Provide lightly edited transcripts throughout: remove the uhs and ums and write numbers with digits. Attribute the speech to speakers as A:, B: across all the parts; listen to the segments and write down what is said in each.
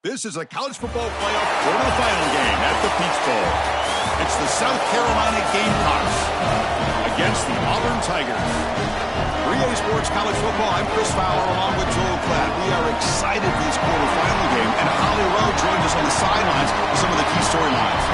A: This is a college football playoff quarterfinal game at the Peach Bowl. It's the South Carolina Gamecocks against the Auburn Tigers. 3A Sports College Football, I'm Chris Fowler along with Joel Klatt. We are excited for this quarterfinal game, and Holly Rowe joins us on the sidelines with some of the key storylines.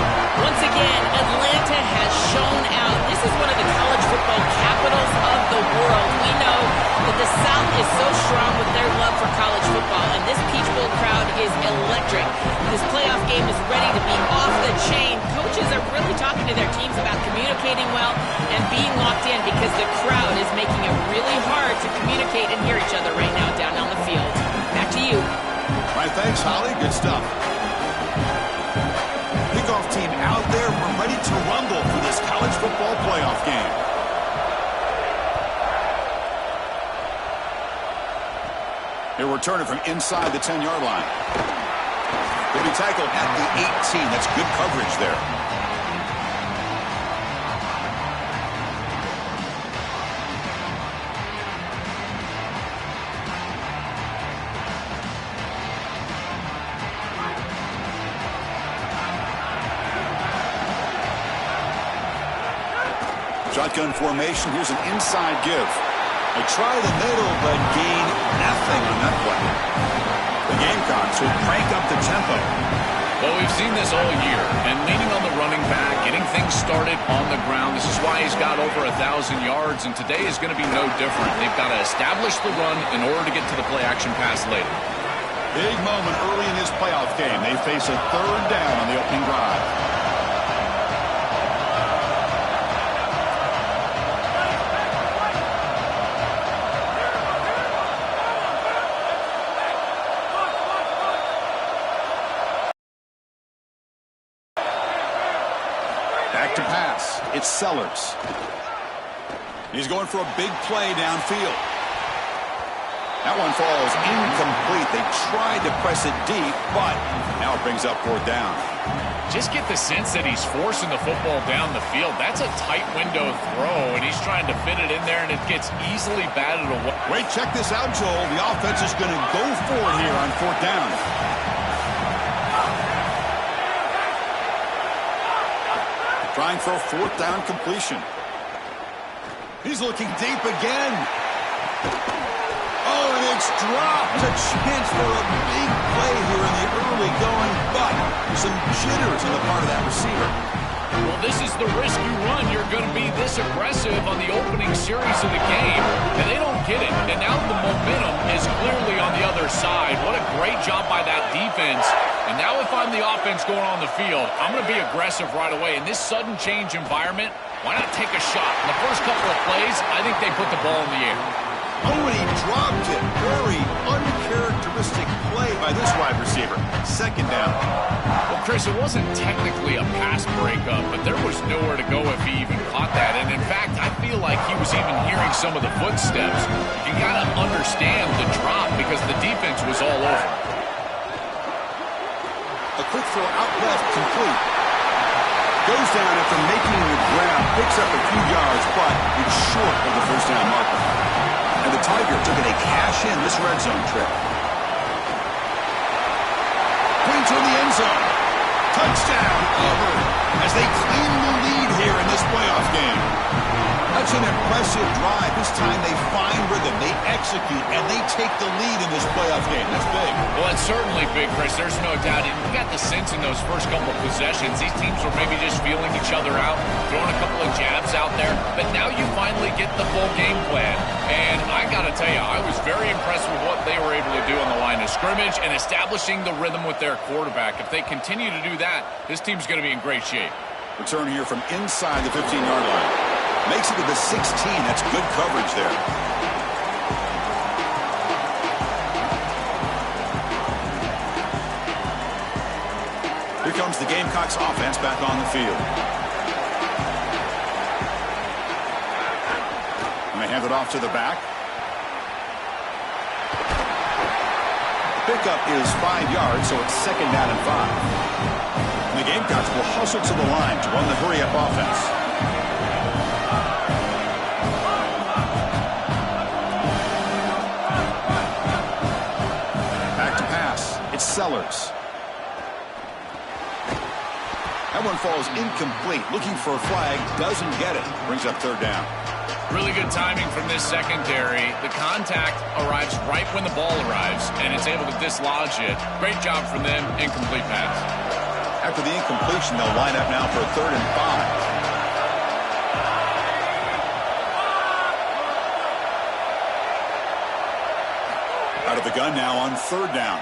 B: Once again, Atlanta has shown out. This is one of the college football capitals of the world. We know that the South is so strong with their love for college football, and this Peach Bowl crowd is electric. This playoff game is ready to be off the chain. Coaches are really talking to their teams about communicating well and being locked in because the crowd is making it really hard to communicate and hear each other right now down on the field. Back to you.
A: All right, thanks, Holly. Good stuff. Kickoff team out there. We're ready to rumble for this college football playoff game. Here we're turning from inside the 10-yard line. They'll be tackled at the 18. That's good coverage there. Shotgun formation. Here's an inside give. They try the middle, but gain nothing on that play. The Gamecocks will crank up the tempo.
C: Well, we've seen this all year, and leaning on the running back, getting things started on the ground. This is why he's got over 1,000 yards, and today is going to be no different. They've got to establish the run in order to get to the play-action pass later.
A: Big moment early in this playoff game. They face a third down on the opening drive. Back to pass. It's Sellers. He's going for a big play downfield. That one falls incomplete. They tried to press it deep, but now it brings up fourth down.
C: Just get the sense that he's forcing the football down the field. That's a tight window throw, and he's trying to fit it in there, and it gets easily batted away.
A: Wait, check this out, Joel. The offense is going to go for it here on fourth down. Trying for a fourth down completion. He's looking deep again. Oh, and it's dropped. A chance for a big play here in the early going, but some jitters on the part of that receiver.
C: Well, this is the risk you run. You're going to be this aggressive on the opening series of the game, and they don't get it. And now the momentum is clearly on the other side. What a great job by that defense. And now if I'm the offense going on the field, I'm going to be aggressive right away. In this sudden change environment, why not take a shot? In the first couple of plays, I think they put the ball in the air.
A: Oh, and he dropped it. Very uncharacteristic play by this wide receiver. Second down.
C: Well, Chris, it wasn't technically a pass breakup, but there was nowhere to go if he even caught that. And in fact, I feel like he was even hearing some of the footsteps. You got to understand the drop because the defense was all over.
A: A quick throw out left, complete. Goes down after making the grab, picks up a few yards, but it's short of the first down marker. And the Tigers are going to cash in this red zone trip. Point to the end zone. Touchdown, Auburn, as they claim the lead here in this playoff game. That's an impressive drive. This time they find rhythm, they execute, and they take the lead in this playoff game. That's big.
C: Well, it's certainly big, Chris. There's no doubt. And you got the sense in those first couple of possessions, these teams were maybe just feeling each other out, throwing a couple of jabs out there. But now you finally get the full game plan. And I got to tell you, I was very impressed with what they were able to do on the line of scrimmage and establishing the rhythm with their quarterback. If they continue to do that, this team's going to be in great shape.
A: Return here from inside the 15-yard line. Makes it to the 16. That's good coverage there. Here comes the Gamecocks offense back on the field. And they hand it off to the back. Pickup is 5 yards, so it's second down and 5. And the Gamecocks will hustle to the line to run the hurry-up offense. Back to pass. It's Sellers. That one falls incomplete. Looking for a flag. Doesn't get it. Brings up third down.
C: Really good timing from this secondary. The contact arrives right when the ball arrives, and it's able to dislodge it. Great job from them. Incomplete pass.
A: After the incompletion, they'll line up now for a 3rd and 5. Out of the gun now on 3rd down.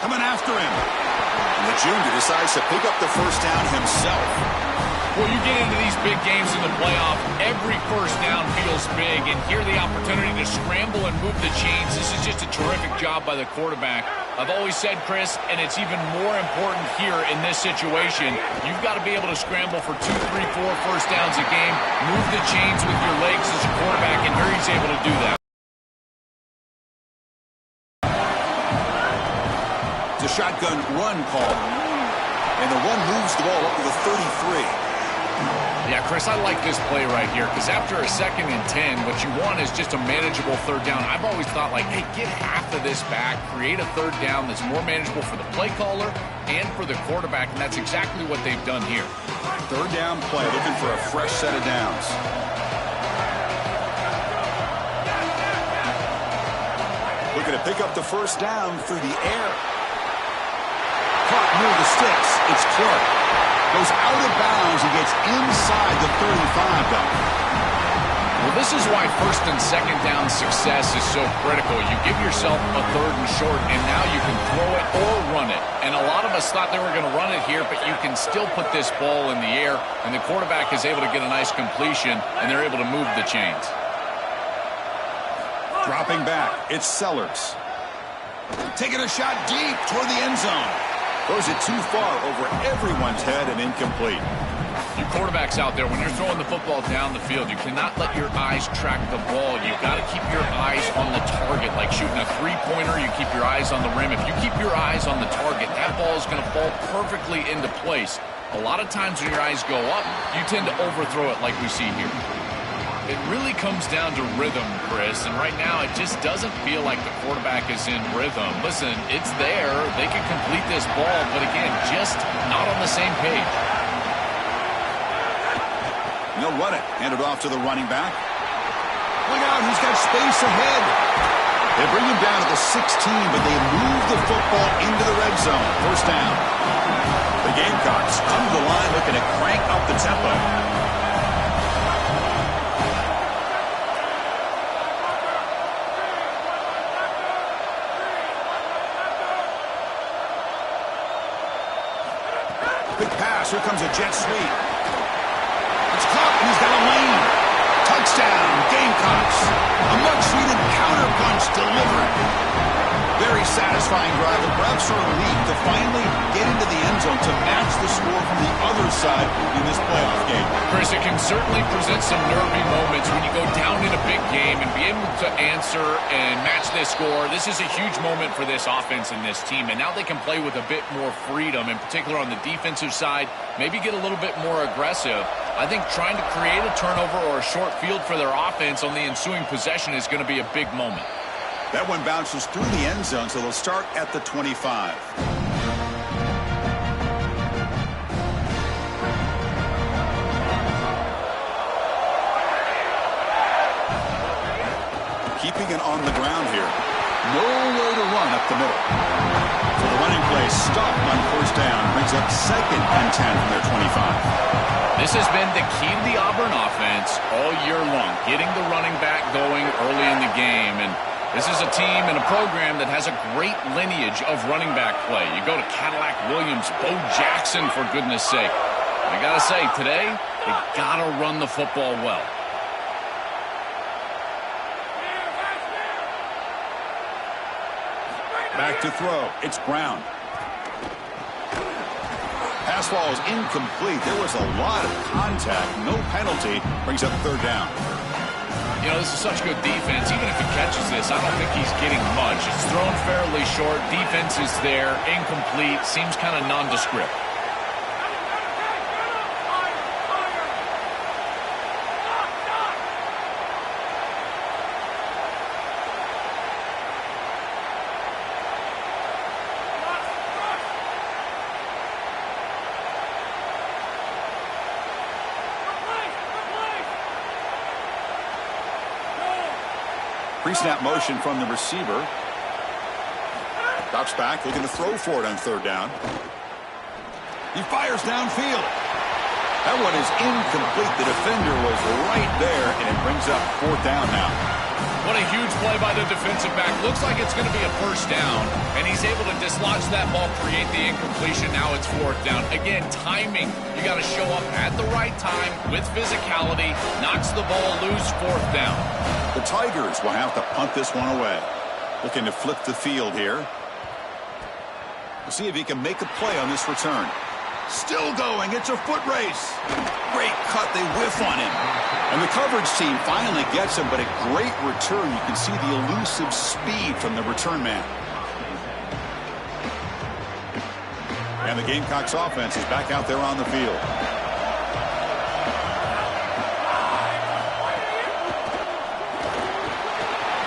A: Coming after him. And the junior decides to pick up the first down himself.
C: Well, you get into these big games in the playoff, every first down feels big, and here the opportunity to scramble and move the chains. This is just a terrific job by the quarterback. I've always said, Chris, and it's even more important here in this situation, you've got to be able to scramble for 2, 3, 4 first downs a game, move the chains with your legs as a quarterback, and here he's able to do that.
A: A shotgun run call. And the one moves the ball up to the 33.
C: Yeah, Chris, I like this play right here because after a 2nd and 10, what you want is just a manageable 3rd down. I've always thought, like, hey, get half of this back, create a 3rd down that's more manageable for the play caller and for the quarterback, and that's exactly what they've done here.
A: 3rd down play, looking for a fresh set of downs. Looking to pick up the first down through the air. Caught near the sticks. It's Clark. Goes out of bounds and gets inside the 35, though.
C: Well, this is why 1st and 2nd down success is so critical. You give yourself a 3rd and short, and now you can throw it or run it. And a lot of us thought they were going to run it here, but you can still put this ball in the air, and the quarterback is able to get a nice completion, and they're able to move the chains.
A: Dropping back, it's Sellers. Taking a shot deep toward the end zone. Throws it too far over everyone's head and incomplete.
C: You quarterbacks out there, when you're throwing the football down the field, you cannot let your eyes track the ball. You've got to keep your eyes on the target. Like shooting a 3-pointer, you keep your eyes on the rim. If you keep your eyes on the target, that ball is going to fall perfectly into place. A lot of times when your eyes go up, you tend to overthrow it like we see here. It really comes down to rhythm, Chris, and right now it just doesn't feel like the quarterback is in rhythm. Listen, it's there. They can complete this ball, but again, just not on the same page.
A: They'll run it. Hand it off to the running back. Look out, he's got space ahead. They bring him down to the 16, but they move the football into the red zone. First down. The Gamecocks come to the line looking to crank up the tempo. Big pass. Here comes a jet sweep. It's caught, and he's got a lane. Touchdown, Gamecocks. A much-needed counterpunch delivered. Very satisfying drive. The refs are relieved to finally get into the end zone to match the score from the other side in this playoff game.
C: Chris, it can certainly present some nervy moments when you go down in a big game and be able to answer and match this score. This is a huge moment for this offense and this team, and now they can play with a bit more freedom, in particular on the defensive side, maybe get a little bit more aggressive. I think trying to create a turnover or a short field for their offense on the ensuing possession is going to be a big moment.
A: That one bounces through the end zone, so they'll start at the 25. Keeping it on the ground here. Nowhere to run up the middle. So the running play stopped on first down. Brings up 2nd and 10 from their 25.
C: This has been the key to the Auburn offense all year long, getting the running back going early in the game. And this is a team and a program that has a great lineage of running back play. You go to Cadillac Williams, Bo Jackson, for goodness sake. I got to say, today, they got to run the football well.
A: Back to throw. It's Brown. Pass ball is incomplete. There was a lot of contact. No penalty. Brings up third down.
C: You know, this is such good defense. Even if he catches this, I don't think he's getting much. It's thrown fairly short. Defense is there. Incomplete. Seems kind of nondescript.
A: Pre-snap motion from the receiver. Drops back, looking to throw for it on third down. He fires downfield. That one is incomplete. The defender was right there, and it brings up fourth down now.
C: What a huge play by the defensive back. Looks like it's going to be a first down, and he's able to dislodge that ball, create the incompletion. Now it's fourth down. Again, timing. You got to show up at the right time with physicality. Knocks the ball loose, fourth down.
A: The Tigers will have to punt this one away. Looking to flip the field here. We'll see if he can make a play on this return. Still going. It's a foot race. Great cut. They whiff on him. And the coverage team finally gets him, but a great return. You can see the elusive speed from the return man. And the Gamecocks offense is back out there on the field.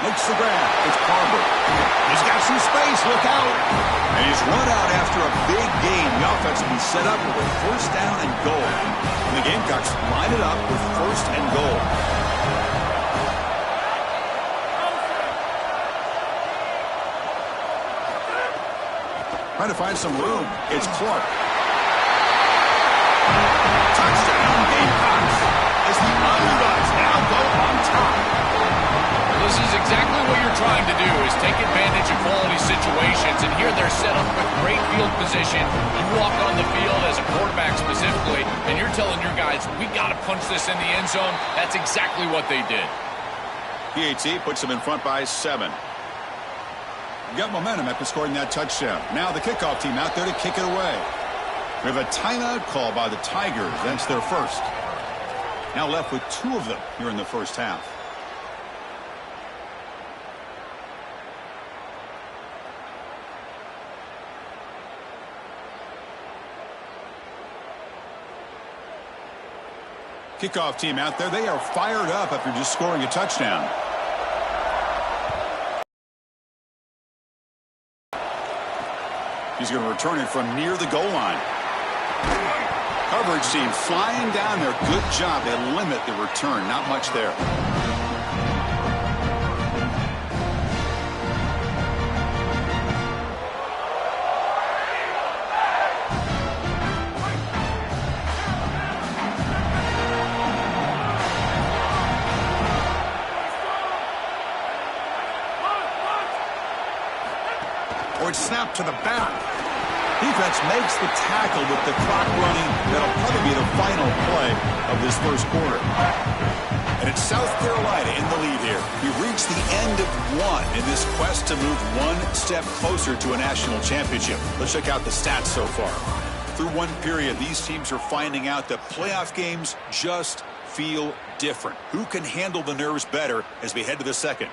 A: Makes the grab. It's Carver. He's got some space. Look out. And he's run out after a big gain. The offense will be set up with a first down and goal. And the Gamecocks line it up with first and goal. Trying to find some room. It's Clark. Touchdown, Gamecocks. As the underdogs now go on top.
C: This is exactly what you're trying to do, is take advantage of quality situations. And here they're set up with great field position. You walk on the field as a quarterback specifically, and you're telling your guys, we got to punch this in the end zone. That's exactly what they did.
A: PAT puts them in front by 7. Got momentum after scoring that touchdown. Now the kickoff team out there to kick it away. We have a timeout call by the Tigers. That's their first. Now left with 2 of them here in the first half. Kickoff team out there. They are fired up after just scoring a touchdown. He's going to return it from near the goal line. Coverage team flying down there. Good job. They limit the return. Not much there. Snap to the back. Defense makes the tackle with the clock running. That'll probably be the final play of this first quarter. And it's South Carolina in the lead here. We've reached the end of one in this quest to move one step closer to a national championship. Let's check out the stats so far. Through one period, these teams are finding out that playoff games just feel different. Who can handle the nerves better as we head to the second?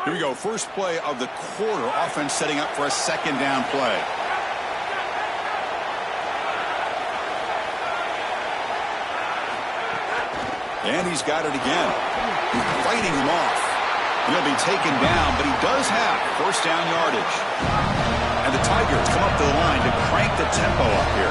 A: Here we go. First play of the quarter. Offense setting up for a second down play. And he's got it again. He's fighting him off. He'll be taken down, but he does have first down yardage. And the Tigers come up to the line to crank the tempo up here.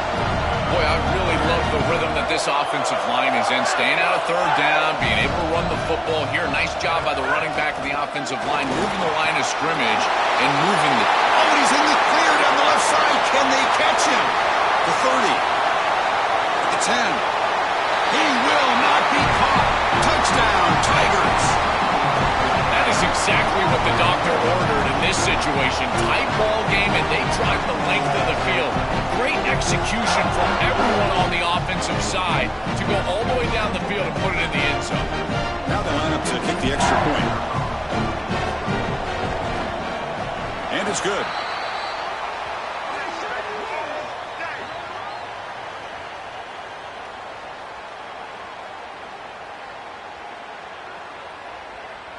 C: Boy, I really love the rhythm that this offensive line is in. Staying out of third down, being able to run the football here. Nice job by the running back of the offensive line, moving the line of scrimmage and moving the...
A: Oh, he's in the clear down the left side. Can they catch him? The 30. The 10. He will not be caught. Touchdown, Tigers.
C: That is exactly what the doctor ordered in this situation. Tight ball game, and they drive the length of the field. Great execution from everyone on the offensive side to go all the way down the field and put it in the end zone.
A: Now they line up to kick the extra point. And it's good.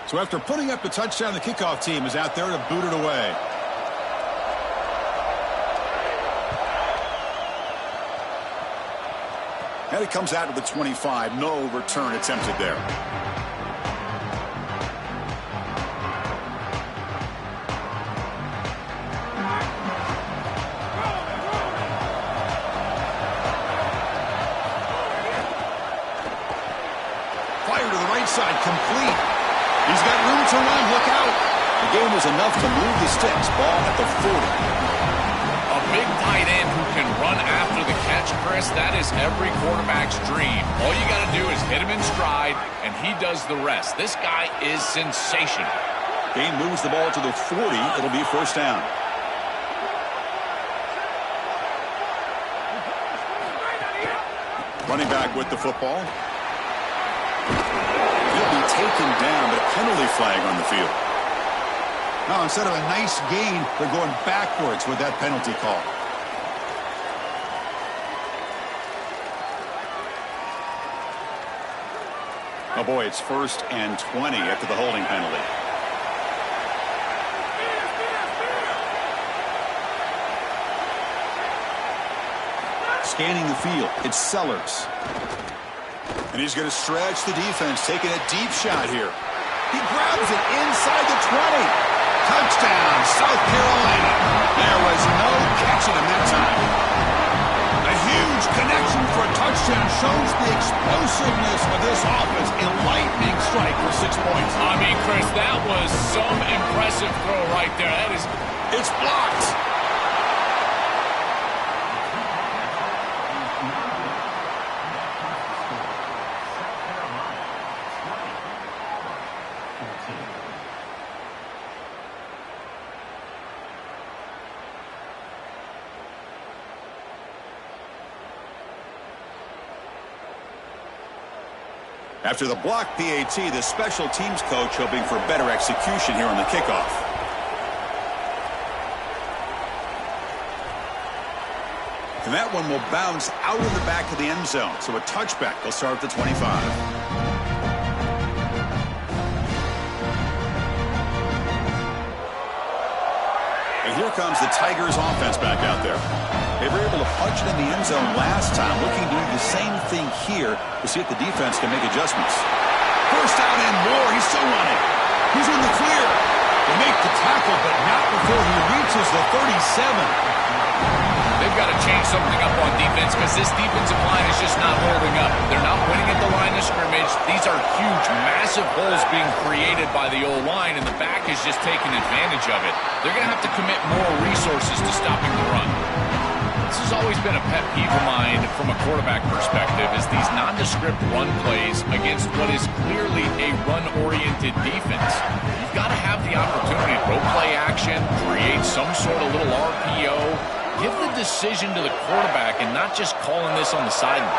A: So after putting up the touchdown, the kickoff team is out there to boot it away. And it comes out to the 25. No return attempted there. outside, complete. He's got room to run. Look out. The gain was enough to move the sticks. Ball at the 40.
C: A big tight end who can run after the catch, Chris, that is every quarterback's dream. All you got to do is hit him in stride, and he does the rest. This guy is sensational.
A: Gain moves the ball to the 40. It'll be first down. Running back with the football. He'll be taken down, but a penalty flag on the field. Now, instead of a nice gain, they're going backwards with that penalty call. Oh, boy, it's 1st and 20 after the holding penalty. Scanning the field, it's Sellers. And he's going to stretch the defense, taking a deep shot here. He grabs it inside the 20. Touchdown, South Carolina. There was no catching him that time. A huge connection for a touchdown shows the explosiveness of this offense. A lightning strike for 6 points.
C: I mean, Chris, that was some impressive throw right there.
A: It's blocked. After the block PAT, the special teams coach hoping for better execution here on the kickoff. And that one will bounce out of the back of the end zone. So a touchback. They'll start at the 25. And here comes the Tigers offense back out there. They were able to punch it in the end zone last time, looking to do the same thing here to see if the defense can make adjustments. First down and more. He's still running. He's in the clear. They make the tackle, but not before he reaches the 37.
C: They've got to change something up on defense because this defensive line is just not holding up. They're not winning at the line of scrimmage. These are huge, massive holes being created by the O-line, and the back is just taking advantage of it. They're going to have to commit more resources to stopping the run. This has always been a pet peeve of mine from a quarterback perspective is these nondescript run plays against what is clearly a run-oriented defense. You've got to have the opportunity to go play action, create some sort of little RPO, give the decision to the quarterback and not just calling this on the sideline.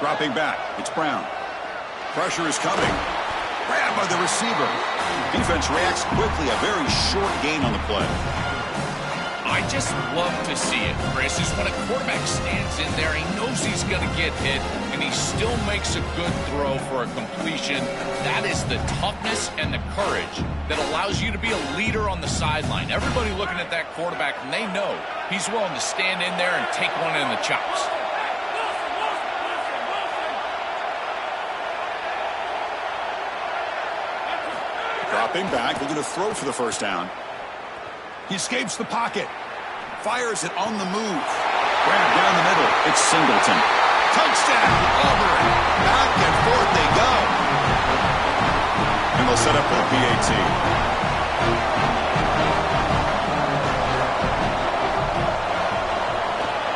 A: Dropping back, it's Brown. Pressure is coming. Grabbed by the receiver. Defense reacts quickly. A very short gain on the play.
C: I just love to see it, Chris, is when a quarterback stands in there, he knows he's going to get hit, and he still makes a good throw for a completion. That is the toughness and the courage that allows you to be a leader on the sideline. Everybody looking at that quarterback, and they know he's willing to stand in there and take one in the chops.
A: Dropping back, looking to throw for the first down. He escapes the pocket. Fires it on the move. Grabbed down the middle. It's Singleton. Touchdown, Auburn. Back and forth they go. And they'll set up for the PAT.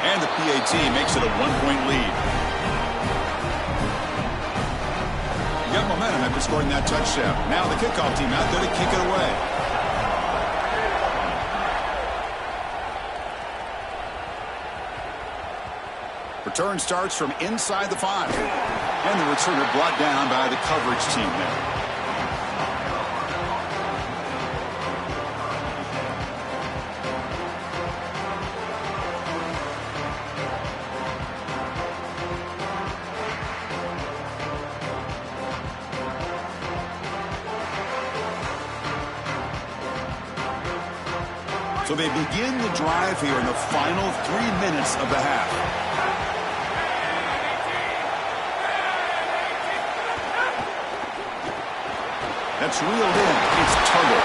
A: And the PAT makes it a 1-point lead. You got momentum after scoring that touchdown. Now the kickoff team out there to kick it away. Return starts from inside the 5. And the returner brought down by the coverage team there. So they begin the drive here in the final 3 minutes of the half. That's reeled in. It's Tuggle.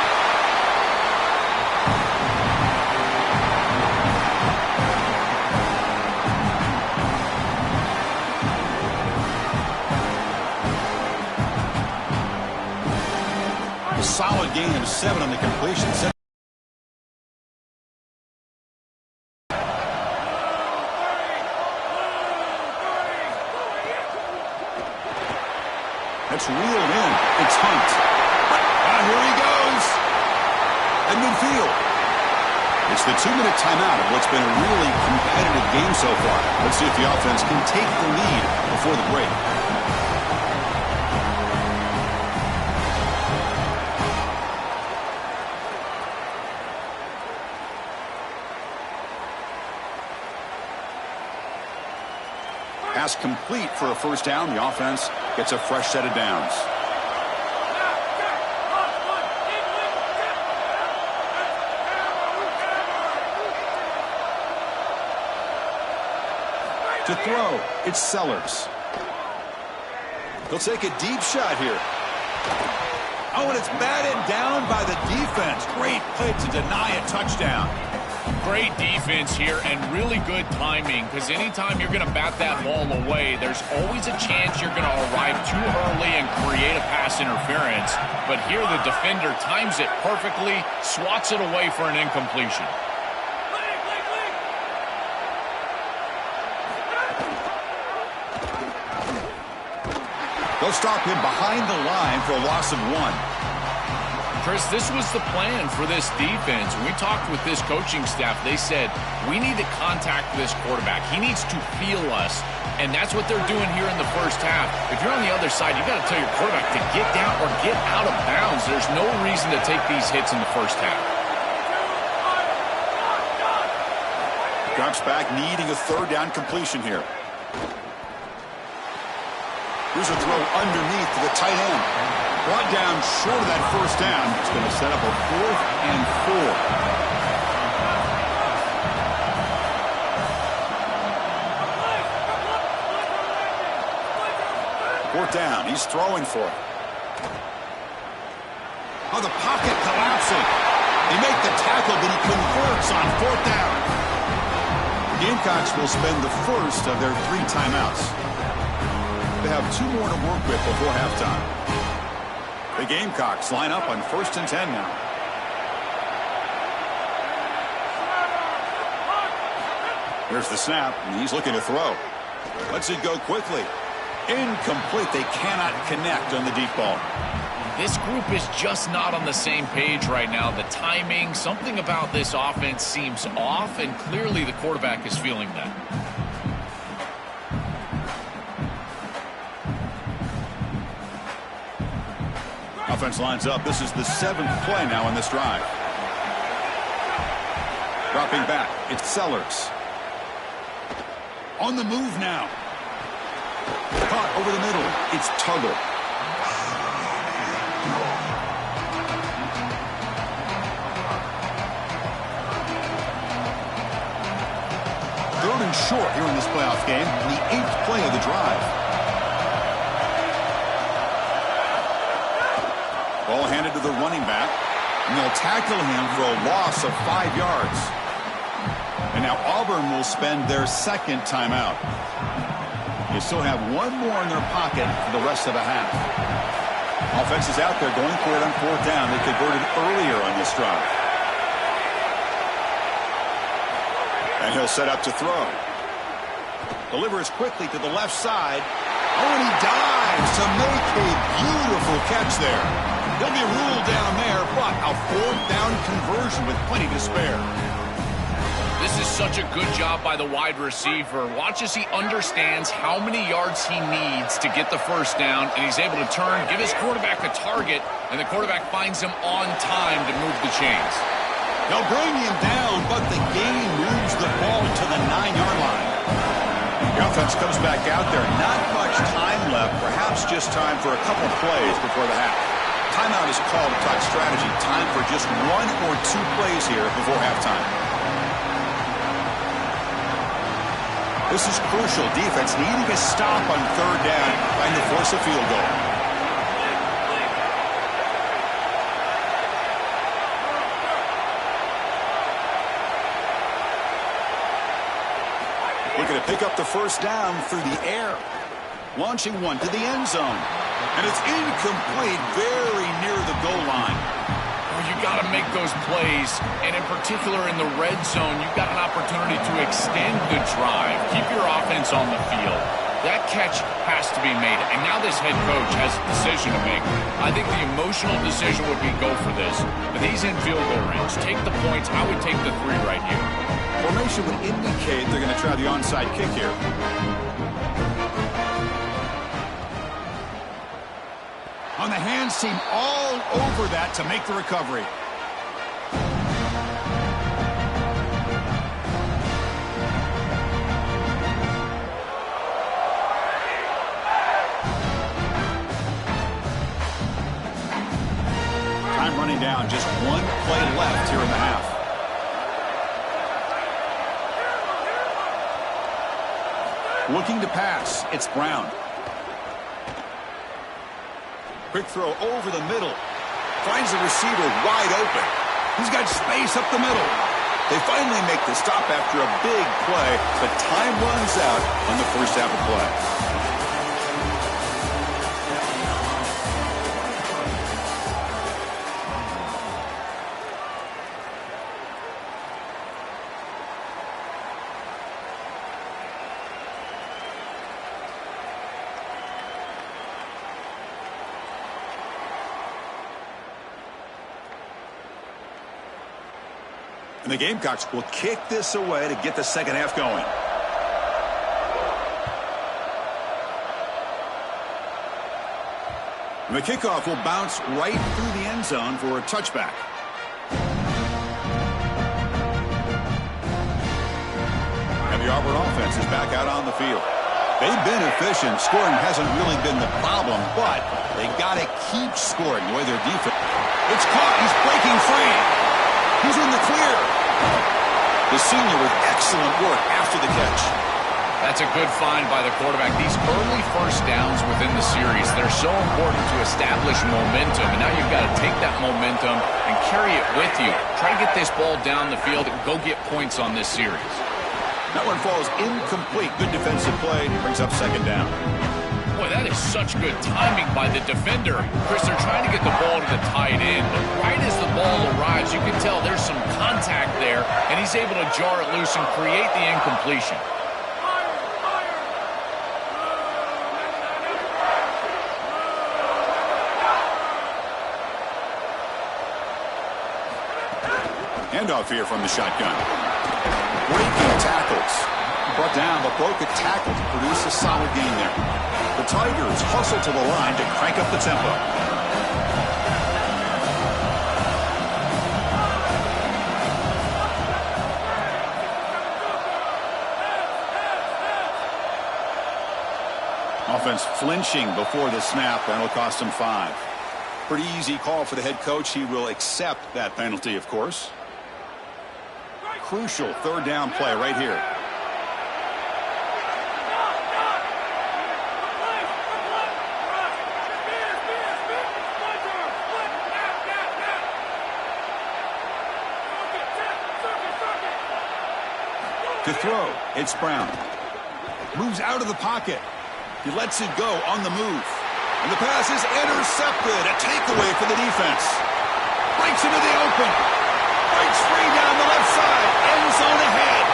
A: solid gain of 7 on the completion. That's reeled in. It's Hunt. Here he goes. At midfield. It's the 2-minute timeout of what's been a really competitive game so far. Let's see if the offense can take the lead before the break. Pass complete for a first down. The offense gets a fresh set of downs. To throw, it's Sellers. He'll take a deep shot here. Oh, and it's batted down by the defense. Great play to deny a touchdown.
C: Great defense here and really good timing, because anytime you're going to bat that ball away, there's always a chance you're going to arrive too early and create a pass interference. But here the defender times it perfectly, swats it away for an incompletion.
A: They'll stop him behind the line for a loss of 1.
C: Chris, this was the plan for this defense. When we talked with this coaching staff, they said, we need to contact this quarterback. He needs to feel us, and that's what they're doing here in the first half. If you're on the other side, you got to tell your quarterback to get down or get out of bounds. There's no reason to take these hits in the first half.
A: Drops back, needing a third down completion here. Here's a throw underneath to the tight end. Brought down short of that first down. It's going to set up a 4th and 4. 4th down. He's throwing for it. Oh, the pocket collapsing. They make the tackle, but he converts on 4th down. Gamecocks will spend the first of their 3 timeouts. They have 2 more to work with before halftime. The Gamecocks line up on 1st and 10 now. Here's the snap, and he's looking to throw. Lets it go quickly. Incomplete. They cannot connect on the deep ball.
C: This group is just not on the same page right now. The timing, something about this offense seems off, and clearly the quarterback is feeling that.
A: Offense lines up. This is the 7th play now in this drive. Dropping back. It's Sellers. On the move now. Caught over the middle. It's Tuggle. Third and short here in this playoff game. The 8th play of the drive. Ball handed to the running back, and they'll tackle him for a loss of 5 yards. And now Auburn will spend their 2nd timeout. They still have 1 more in their pocket for the rest of the half. Offense is out there going for it on 4th down. They converted earlier on this drive. And he'll set up to throw. Delivers quickly to the left side. Oh, and he dives to make a beautiful catch there. He'll be ruled down there, but a 4th down conversion with plenty to spare.
C: This is such a good job by the wide receiver. Watch as he understands how many yards he needs to get the first down, and he's able to turn, give his quarterback a target, and the quarterback finds him on time to move the chains.
A: They'll bring him down, but the game moves the ball to the 9-yard line. The offense comes back out there. Not much time left, perhaps just time for a couple plays before the half. Timeout is called to talk strategy. Time for just 1 or 2 plays here before halftime. This is crucial. Defense needing a stop on 3rd down, trying to force a field goal. Looking to pick up the first down through the air. Launching one to the end zone. And it's incomplete, very near the goal line.
C: make those plays, and in particular in the red zone, you've got an opportunity to extend the drive, keep your offense on the field. That catch has to be made, and now this head coach has a decision to make. I think the emotional decision would be go for this, but he's in field goal range. Take the points. I would take the 3 right here.
A: Formation would indicate they're going to try the onside kick here. On the hands team all over that to make the recovery. Time running down, just 1 play left here in the half. Looking to pass, it's Brown. Quick throw over the middle. Finds the receiver wide open. He's got space up the middle. They finally make the stop after a big play, but time runs out on the first half of play. And the Gamecocks will kick this away to get the second half going. And the kickoff will bounce right through the end zone for a touchback. And the Auburn offense is back out on the field. They've been efficient. Scoring hasn't really been the problem, but they got to keep scoring the way their defense. It's caught. He's breaking free. He's in the clear. The senior with excellent work after the catch.
C: That's a good find by the quarterback. These early first downs within the series, they're so important to establish momentum. And now you've got to take that momentum and carry it with you. Try to get this ball down the field and go get points on this series.
A: That one falls incomplete. Good defensive play. Brings up second down.
C: Boy, that is such good timing by the defender. Chris, they're trying to get the ball to the tight end. But right as the ball arrives, you can tell there's some contact there, and he's able to jar it loose and create the incompletion. Handoff here from the shotgun. Breaking tackles. Brought down, but broke a tackle to produce a solid gain there. The Tigers hustle to the line to crank up the tempo. Offense flinching before the snap. That'll cost him 5. Pretty easy call for the head coach. He will accept that penalty, of course. Crucial third down play right here. To throw, it's Brown. Moves out of the pocket. He lets it go on the move. And the pass is intercepted. A takeaway for the defense. Breaks into the open. Breaks free down the left side. End zone ahead.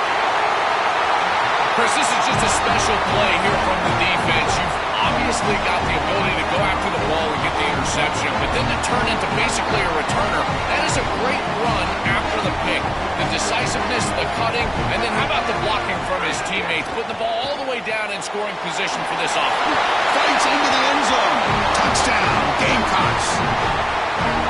C: Chris, this is just a special play here from the defense. You've obviously got the ability to go after the ball and get the interception, but then to turn into basically a returner, that is a great run after the pick. The decisiveness, the cutting, and then how about the blocking from his teammates, putting the ball all the way down in scoring position for this offense.
A: Fights into the end zone. Touchdown, Gamecocks.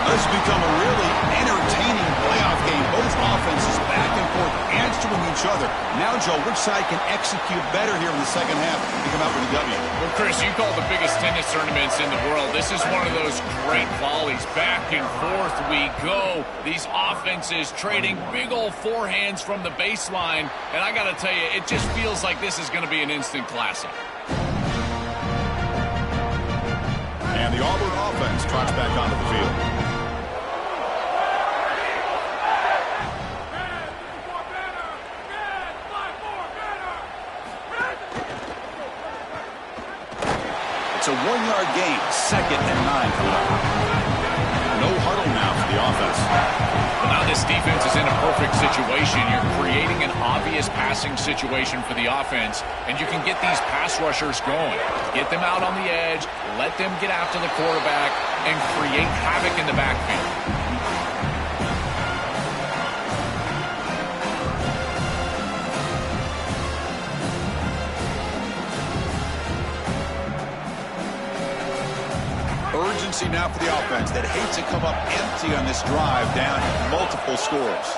A: This has become a really entertaining playoff game. Both offenses back and forth answering each other. Now, Joe, which side can execute better here in the second half to come out with a W?
C: Well, Chris, you call the biggest tennis tournaments in the world. This is one of those great volleys. Back and forth we go. These offenses trading big old forehands from the baseline. And I got to tell you, it just feels like this is going to be an instant classic.
A: And the Auburn offense trots back onto the field. It's a 1-yard gain, 2nd and 9 coming up. No huddle now for the offense.
C: This defense is in a perfect situation. You're creating an obvious passing situation for the offense, and you can get these pass rushers going. Get them out on the edge, let them get after the quarterback, and create havoc in the backfield.
A: Urgency now for the offense that hates to come up empty on this drive, down multiple scores.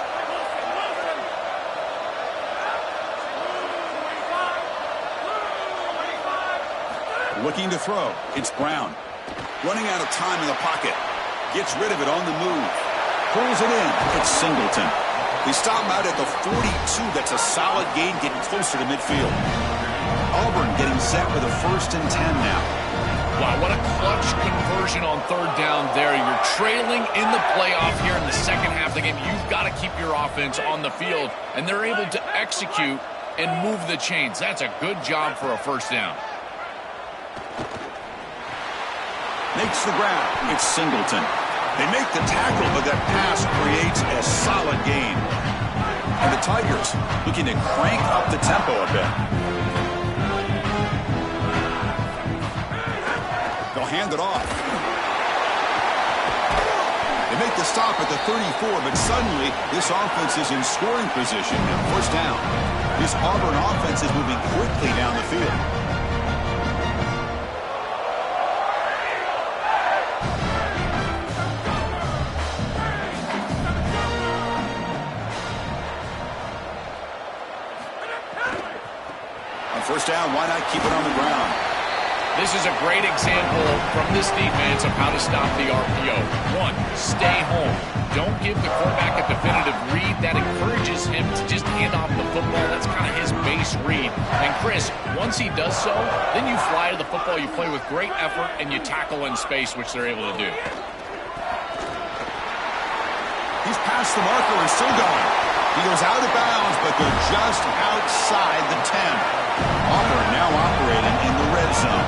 A: Looking to throw. It's Brown. Running out of time in the pocket. Gets rid of it on the move. Pulls it in. It's Singleton. They stop him out at the 42. That's a solid gain, getting closer to midfield. Auburn getting set for the 1st and 10 now.
C: Wow, what a clutch conversion on 3rd down there. You're trailing in the playoff here in the second half of the game. You've got to keep your offense on the field, and they're able to execute and move the chains. That's a good job for a 1st down.
A: Makes the grab. It's Singleton. They make the tackle, but that pass creates a solid gain. And the Tigers looking to crank up the tempo a bit. They'll hand it off. They make the stop at the 34, but suddenly this offense is in scoring position and 1st down. This Auburn offense is moving quickly down the field. On 1st down, why not keep it on the ground?
C: This is a great example from this defense of how to stop the RPO. 1, stay home. Don't give the quarterback a definitive read. That encourages him to just hand off the football. That's kind of his base read. And Chris, once he does so, then you fly to the football. You play with great effort, and you tackle in space, which they're able to do.
A: He's past the marker and still going. He goes out of bounds, but they're just outside the 10. Auburn now operating in the red zone.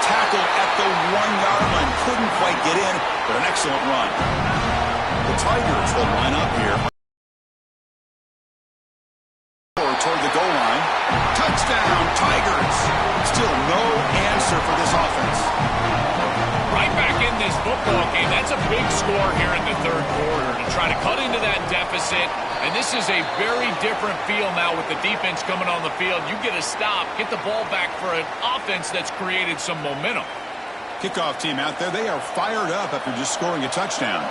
A: Tackle at the 1-yard line. Couldn't quite get in, but an excellent run. The Tigers will line up here. Toward the goal line. Touchdown, Tigers. Still no answer for this offense.
C: Right back in this football game. That's a big score here in the 3rd quarter to try to cut into that deficit. And this is a very different feel now with the defense coming on the field. You get a stop, get the ball back for an offense that's created some momentum.
A: Kickoff team out there. They are fired up after just scoring a touchdown.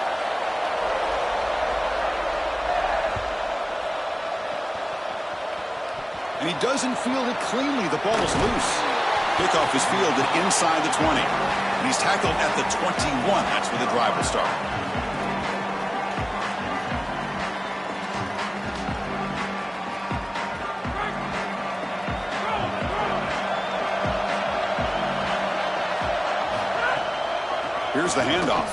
A: And he doesn't field it cleanly. The ball is loose. Kickoff is fielded inside the 20. And he's tackled at the 21. That's where the drive will start. Here's the handoff.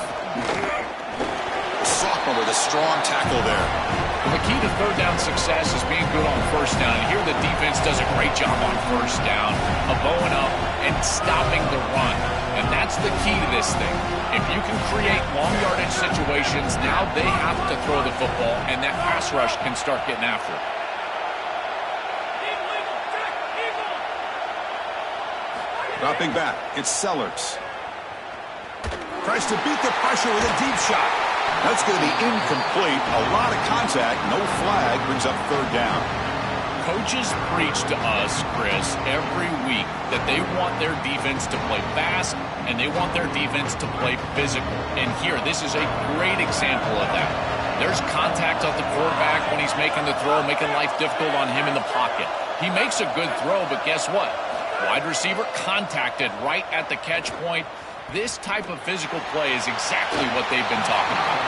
A: The sophomore with a strong tackle there.
C: Well, the key to 3rd down success is being good on 1st down. And here the defense does a great job on 1st down of bowing up and stopping the run. And that's the key to this thing. If you can create long yardage situations, now they have to throw the football, and that pass rush can start getting after it.
A: Dropping back, it's Sellers. Tries to beat the pressure with a deep shot. That's going to be incomplete. A lot of contact. No flag. Brings up 3rd down.
C: Coaches preach to us, Chris, every week that they want their defense to play fast and they want their defense to play physical. And here, this is a great example of that. There's contact on the quarterback when he's making the throw, making life difficult on him in the pocket. He makes a good throw, but guess what? Wide receiver contacted right at the catch point. This type of physical play is exactly what they've been talking about.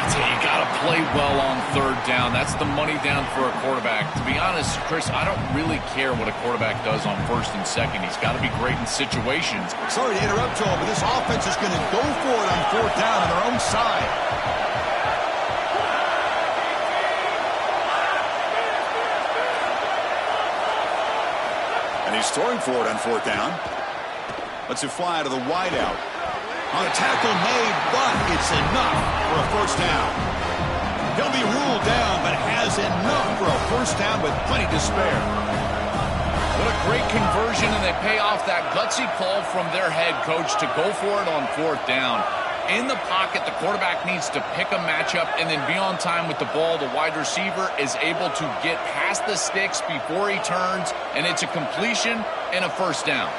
C: I tell you, you got to play well on 3rd down. That's the money down for a quarterback. To be honest, Chris, I don't really care what a quarterback does on 1st and 2nd. He's got to be great in situations.
A: Sorry to interrupt, Joel, but this offense is going to go for it on 4th down on their own side. He's throwing for it on fourth down. Lets it fly to the wideout. On a tackle made, but it's enough for a first down. He'll be ruled down, but has enough for a first down with plenty to spare.
C: What a great conversion, and they pay off that gutsy call from their head coach to go for it on fourth down. In the pocket, the quarterback needs to pick a matchup and then be on time with the ball. The wide receiver is able to get past the sticks before he turns, and it's a completion and a first down.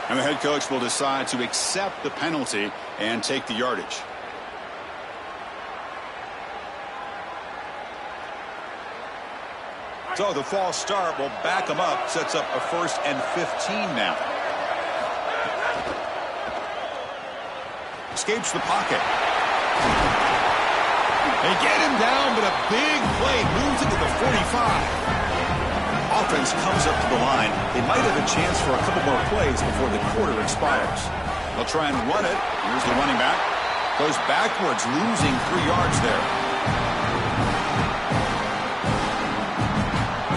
A: And the head coach will decide to accept the penalty and take the yardage. So the false start will back him up, sets up a 1st and 15 now. Escapes the pocket. They get him down, but a big play moves into the 45. Offense comes up to the line. They might have a chance for a couple more plays before the quarter expires. They'll try and run it. Here's the running back. Goes backwards, losing 3 yards there.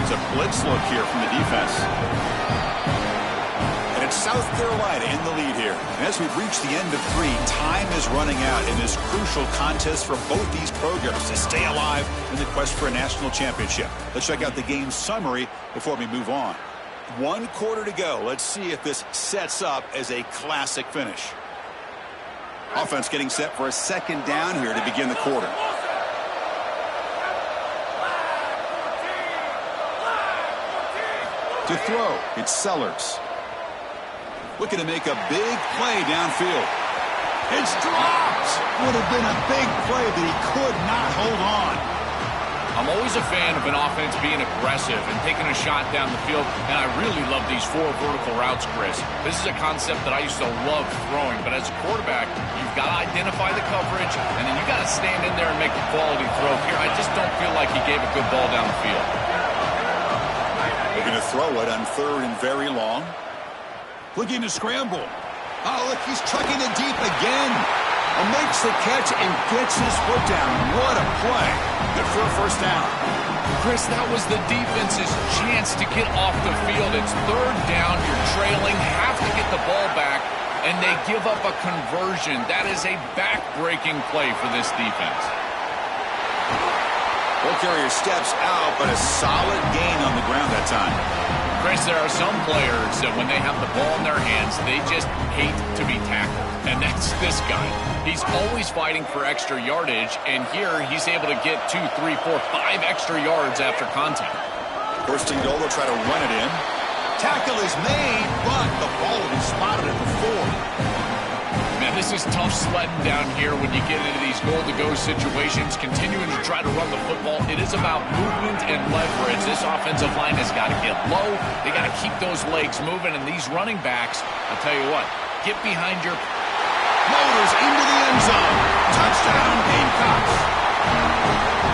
A: It's a blitz look here from the defense. And it's South Carolina in the lead here. And as we've reached the end of 3, time is running out in this crucial contest for both these programs to stay alive in the quest for a national championship. Let's check out the game summary before we move on. 1 quarter to go. Let's see if this sets up as a classic finish. Offense getting set for a 2nd down here to begin the quarter. To throw, it's Sellers. Looking to make a big play downfield. It's dropped! Would have been a big play, but he could not hold on.
C: I'm always a fan of an offense being aggressive and taking a shot down the field, and I really love these 4 vertical routes, Chris. This is a concept that I used to love throwing, but as a quarterback, you've got to identify the coverage, and then you've got to stand in there and make a quality throw. Here, I just don't feel like he gave a good ball down the field.
A: They're going to throw it on 3rd and very long. Looking to scramble. Oh, look, he's chucking it deep again. And makes the catch and gets his foot down. What a play. Good for a first down.
C: Chris, that was the defense's chance to get off the field. It's 3rd down. You're trailing. Have to get the ball back. And they give up a conversion. That is a back-breaking play for this defense.
A: Ball carrier steps out, but a solid gain on the ground that time.
C: Chris, there are some players that when they have the ball in their hands, they just hate to be tackled. And that's this guy. He's always fighting for extra yardage, and here he's able to get 2, 3, 4, 5 extra yards after contact.
A: 1st and goal, they'll try to run it in. Tackle is made, but the ball will be spotted at the 4.
C: Man, this is tough sledding down here when you get into these goal-to-go situations, continuing to try to run the football. It is about movement and leverage. This offensive line has got to get low. They got to keep those legs moving, and these running backs, I'll tell you what, get behind your...
A: Motors into the end zone. Touchdown, Gamecocks.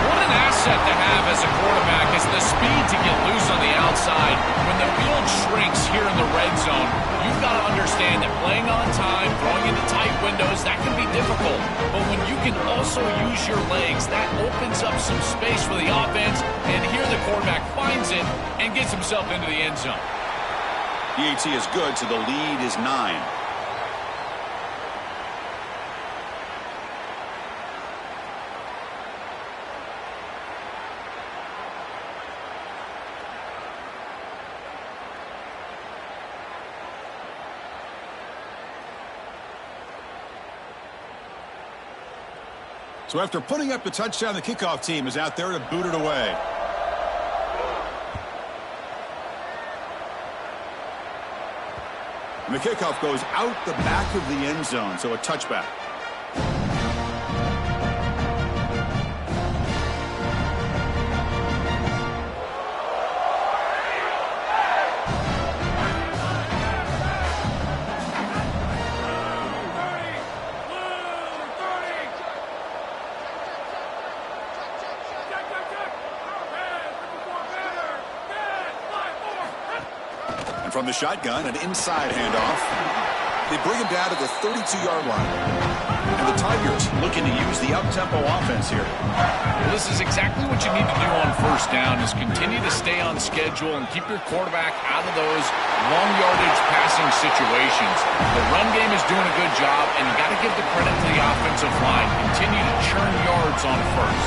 C: What an asset to have as a quarterback is the speed to get loose on the outside. When the field shrinks here in the red zone, you've got to understand that playing on time, throwing into tight windows, that can be difficult. But when you can also use your legs, that opens up some space for the offense. And here the quarterback finds it and gets himself into the end zone.
A: The AT is good, so the lead is 9. So after putting up the touchdown, the kickoff team is out there to boot it away. And the kickoff goes out the back of the end zone, so a touchback. From the shotgun, an inside handoff. They bring him down to the 32-yard line. And the Tigers looking to use the up-tempo offense here.
C: Well, this is exactly what you need to do on first down is continue to stay on schedule and keep your quarterback out of those long yardage passing situations. The run game is doing a good job, and you got to give the credit to the offensive line. Continue to churn yards on first.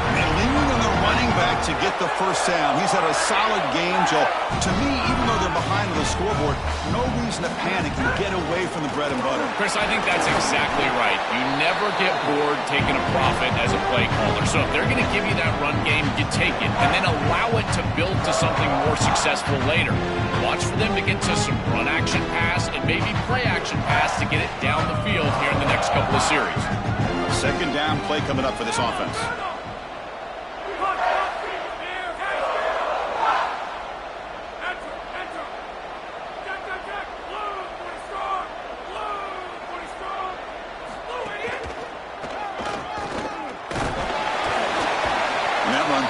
A: And leaning on the running back to get the first down. He's had a solid game, Joe. To me, even though they're behind on the scoreboard, no reason to panic and get away from the bread and butter.
C: Chris, I think that's exactly right. You never get bored taking a profit as a play caller. So if they're going to give you that run game, you take it, and then allow it to build to something more successful later. Watch for them to get to some run action pass and maybe play action pass to get it down the field here in the next couple of series.
A: Second down play coming up for this offense.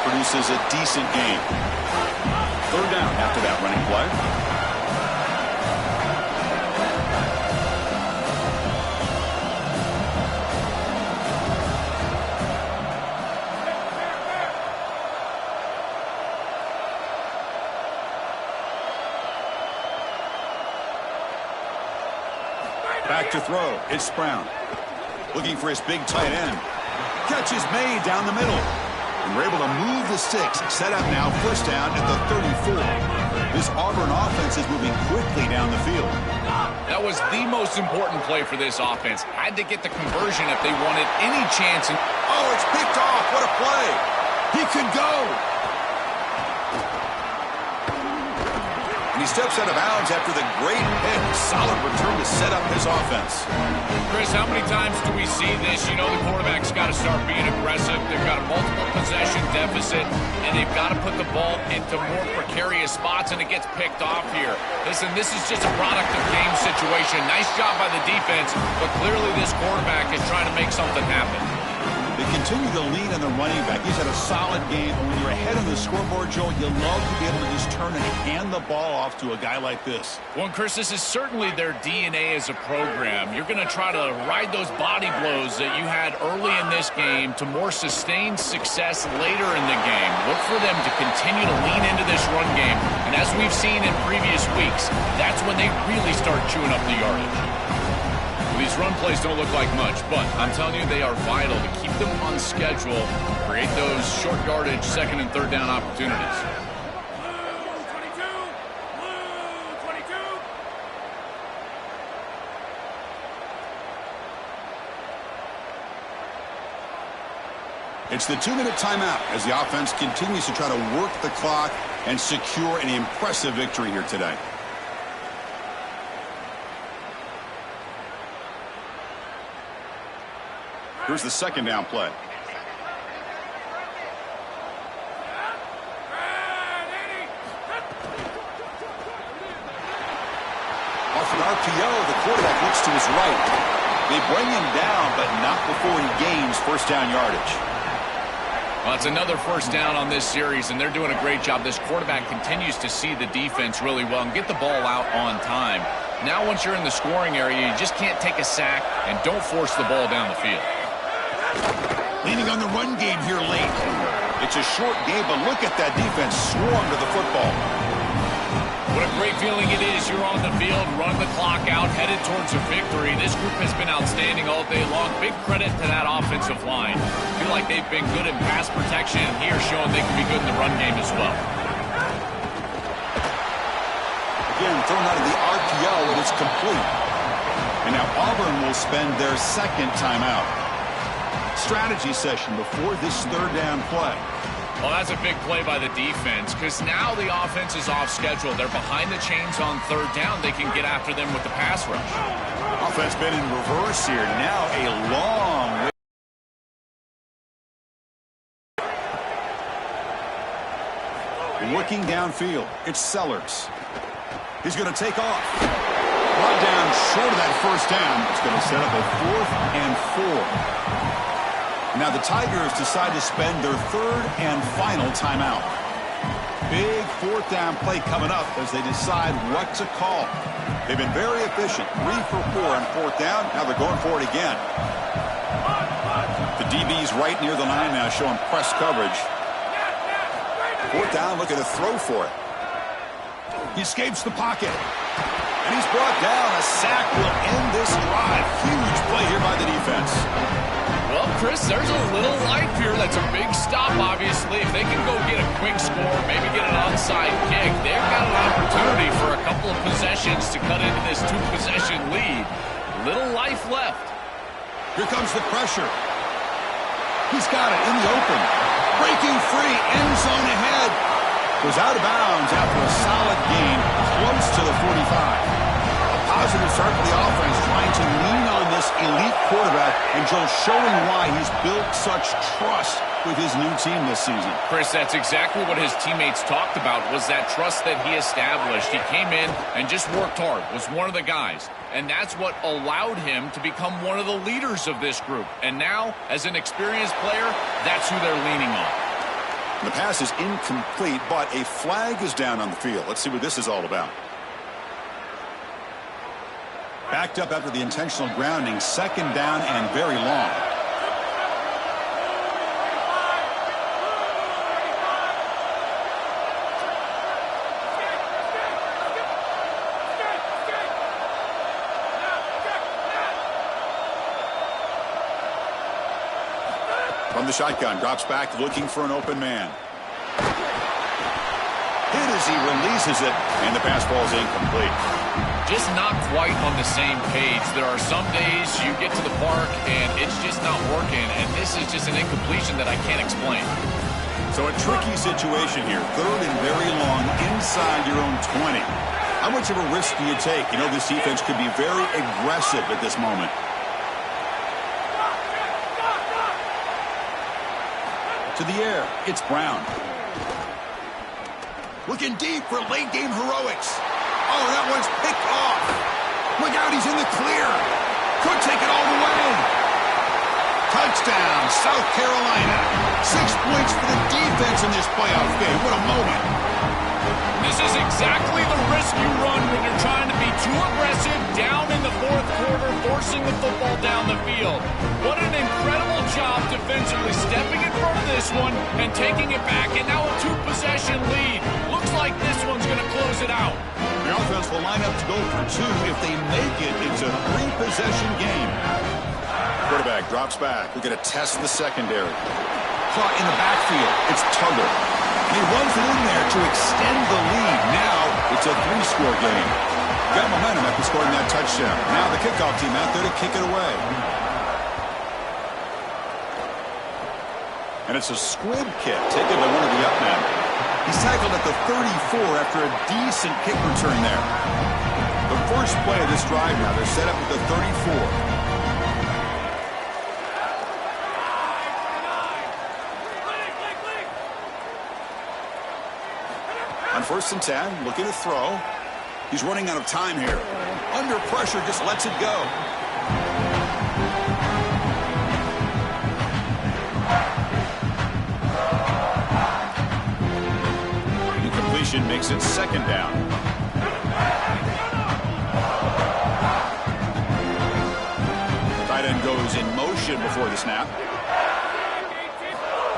A: Produces a decent game. Third down after that running play. Back to throw. It's Brown. Looking for his big tight end. Catch is made down the middle. And we're able to move the sticks. Set up now, first down at the 34. This Auburn offense is moving quickly down the field.
C: That was the most important play for this offense. Had to get the conversion if they wanted any chance.
A: Oh, it's picked off. What a play. He could go. And he steps out of bounds after the great pick. Solid return to set up his offense.
C: Chris, how many times do we see this? You know the quarterback's got to start being aggressive. They've got a multiple possession deficit, and they've got to put the ball into more precarious spots, and it gets picked off here. Listen, this is just a product of game situation. Nice job by the defense, but clearly this quarterback is trying to make something happen.
A: They continue to lean on the running back. He's had a solid game. And when you're ahead on the scoreboard, Joe, you love to be able to just turn and hand the ball off to a guy like this.
C: Well, Chris, this is certainly their DNA as a program. You're going to try to ride those body blows that you had early in this game to more sustained success later in the game. Look for them to continue to lean into this run game. And as we've seen in previous weeks, that's when they really start chewing up the yardage. These run plays don't look like much, but I'm telling you, they are vital to keep them on schedule, create those short yardage second and third down opportunities.
A: It's the 2-minute timeout as the offense continues to try to work the clock and secure an impressive victory here today. Here's the second down play. Off an RPO, the quarterback looks to his right. They bring him down, but not before he gains first down yardage.
C: Well, it's another first down on this series, and they're doing a great job. This quarterback continues to see the defense really well and get the ball out on time. Now, once you're in the scoring area, you just can't take a sack and don't force the ball down the field.
A: Leaning on the run game here late. It's a short game, but look at that defense swarm to the football.
C: What a great feeling it is. You're on the field, running the clock out, headed towards a victory. This group has been outstanding all day long. Big credit to that offensive line. I feel like they've been good in pass protection, and here showing they can be good in the run game as well.
A: Again, thrown out of the RPO, and it's complete. And now Auburn will spend their second timeout. Strategy session before this third down play.
C: Well, that's a big play by the defense because now the offense is off schedule. They're behind the chains on third down. They can get after them with the pass rush.
A: Offense been in reverse here. Now a long way. Looking downfield, it's Sellers. He's going to take off. Brought down short of that first down. It's going to set up a 4th and 4. Now the Tigers decide to spend their third and final timeout. Big 4th down play coming up as they decide what to call. They've been very efficient. 3 for 4 on 4th down. Now they're going for it again. The DB's right near the line now showing press coverage. Fourth down, looking to throw for it. He escapes the pocket. And he's brought down. A sack will end this drive. Huge play here by the defense.
C: Well, Chris, there's a little life here. That's a big stop, obviously. If they can go get a quick score, maybe get an onside kick, they've got an opportunity for a couple of possessions to cut into this two-possession lead. Little life left.
A: Here comes the pressure. He's got it in the open. Breaking free, end zone ahead. Goes out of bounds after a solid gain, close to the 45. A positive start for the offense, trying to lean on this elite quarterback, and Joe showing why he's built such trust with his new team this season.
C: Chris, that's exactly what his teammates talked about, was that trust that he established. He came in and just worked hard, was one of the guys. And that's what allowed him to become one of the leaders of this group. And now, as an experienced player, that's who they're leaning on.
A: The pass is incomplete, but a flag is down on the field. Let's see what this is all about. Backed up after the intentional grounding, second down and very long. From the shotgun, drops back, looking for an open man. Hit as he releases it, and the pass ball is incomplete.
C: Just not quite on the same page. There are some days you get to the park and it's just not working, and this is just an incompletion that I can't explain.
A: So a tricky situation here. Third and very long inside your own 20. How much of a risk do you take? You know, this defense could be very aggressive at this moment. To the air, it's Brown. Looking deep for late game heroics. Oh, that one's picked off. Look out, he's in the clear. Could take it all the way. Touchdown, South Carolina. 6 points for the defense in this playoff game. What a moment.
C: This is exactly the risk you run when you're trying to be too aggressive down in the fourth quarter, forcing the football down the field. What an incredible job defensively, stepping in front of this one and taking it back, and now a two-possession lead. Looks like this one's going to close it out.
A: The offense will line up to go for two. If they make it, it's a three-possession game. Quarterback drops back. We're going to test the secondary. Caught in the backfield. It's Tugger. He runs it in there to extend the lead. Now it's a three-score game. Got momentum after scoring that touchdown. Now the kickoff team out there to kick it away. And it's a squib kick taken by one of the up men. He's tackled at the 34 after a decent kick return there. The first play of this drive now, they're set up at the 34. On 1st and 10, looking to throw. He's running out of time here. Under pressure, just lets it go. Incompletion makes it second down. Tight end goes in motion before the snap.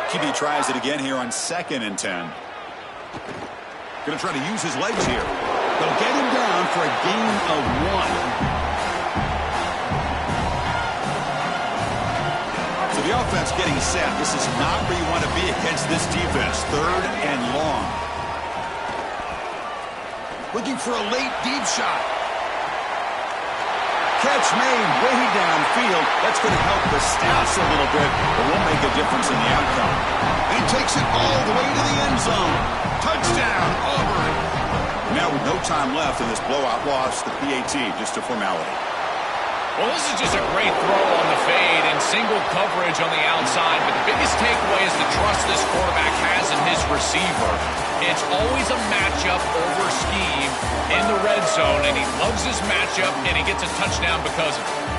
A: QB tries it again here on 2nd and 10. Going to try to use his legs here. They'll get him down for a gain of 1. So the offense getting set. This is not where you want to be against this defense. 3rd and long. Looking for a late deep shot. Catch made way downfield. That's going to help the stats a little bit, but won't make a difference in the outcome. And he takes it all the way to the end zone. Touchdown, Auburn. Now with no time left in this blowout loss, the PAT, just a formality.
C: Well, this is just a great throw on the fade and single coverage on the outside, but the biggest takeaway is the trust this quarterback has in his receiver. It's always a matchup over scheme in the red zone, and he loves his matchup, and he gets a touchdown because of it.